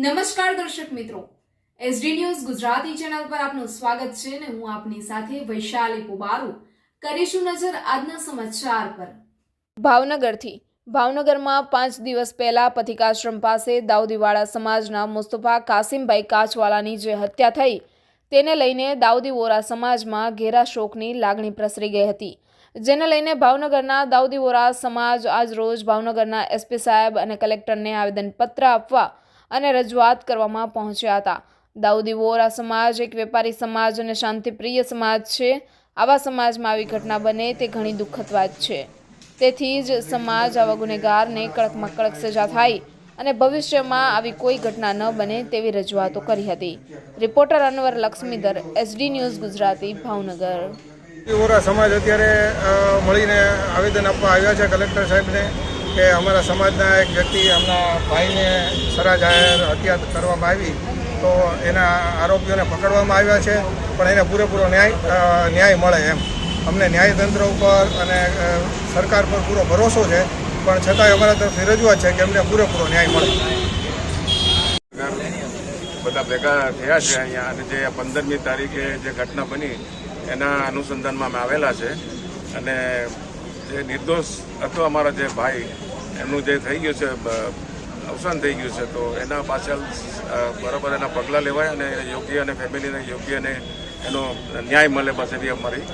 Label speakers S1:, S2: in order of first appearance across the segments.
S1: નમસ્કાર દર્શક મિત્રો, એસડી ન્યૂઝ ગુજરાતી ચેનલ પર આપનું સ્વાગત છે અને હું આપની સાથે વૈશાલી પુબારુ. કરીશું નજર આજના સમાચાર પર. ભાવનગરમાં 5 દિવસ પહેલા પથિકાશ્રમ પાસે દાઉદીવાળા સમાજના મુસ્તફા કાસિમભાઈ કાચવાલાની જે હત્યા થઈ તેને લઈને દાઉદી વોરા સમાજમાં ઘેરા શોકની લાગણી પ્રસરી ગઈ હતી, જેને લઈને ભાવનગરના દાઉદી વોરા સમાજ આજરોજ ભાવનગરના એસપી સાહેબ અને કલેક્ટરને આવેદનપત્ર આપવા અને રજૂઆત કરવામાં પહોંચ્યા હતા. દાઉદી વોરા સમાજ એક વેપારી સમાજ અને શાંતિપ્રિય સમાજ છે. આવા સમાજમાં આવી ઘટના બને તે ઘણી દુઃખદ વાત છે. તેથી જ સમાજ આવા ગુનેગારને કડકમાં કડક સજા થાય અને ભવિષ્યમાં આવી કોઈ ઘટના ન બને તેવી રજૂઆતો કરી હતી. Reporter Anwar Laxmidhar, SD news Gujarati, Bhavnagar.
S2: Vora સમાજ અત્યારે મળીને આવેદન આપવા આવ્યા છે કલેક્ટર સાહેબને કે અમારા સમાજના એક વ્યક્તિ એમના ભાઈને સરા જાહેર હત્યા કરવામાં આવી, તો એના આરોપીઓને પકડવામાં આવ્યા છે, પણ એને પૂરેપૂરો ન્યાય મળે એમ અમને ન્યાયતંત્ર ઉપર અને સરકાર પર પૂરો ભરોસો છે, પણ છતાંય અમારા તરફથી રજૂઆત છે કે અમને પૂરેપૂરો ન્યાય મળે.
S3: બધા ભેગા થયા છે અહીંયા, અને જે 15મી તારીખે જે ઘટના બની એના અનુસંધાનમાં અમે આવેલા છે. અને જે નિર્દોષ હતો અમારા જે ભાઈ, એમનું જે થઈ ગયું છે અવસાન થઈ ગયું છે, તો એના પાછળ બરાબર એના પગલાં લેવાય અને યોગ્ય અને ફેમિલીને યોગ્ય અને એનો ન્યાય મળે, બસ એવી અમારી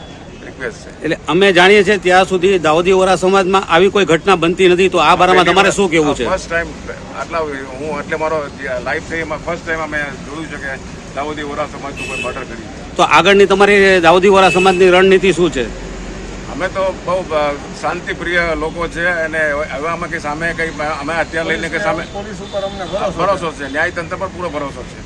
S3: રિક્વેસ્ટ છે.
S4: એટલે અમે જાણીએ છીએ ત્યાં સુધી દાઉદી વોરા સમાજમાં આવી કોઈ ઘટના બનતી નથી, તો આ બારામાં તમારે શું કહેવું છે?
S3: ફર્સ્ટ ટાઈમ મારો લાઈફ થઈ એમાં ફર્સ્ટ ટાઈમ અમે જોયું છે કે દાઉદી વોરા સમાજનું કોઈ મર્ડર કર્યું.
S4: તો આગળની તમારી દાઉદી વોરા સમાજની રણનીતિ શું છે?
S3: અમે તો બહુ શાંતિપ્રિય લોકો છે, અને હવે આમાં કે સામે કંઈ અમે અત્યારે લઈને કે સામે
S2: પોલીસ ઉપર અમને
S3: ભરોસો છે, ન્યાયતંત્ર પર પૂરો ભરોસો છે.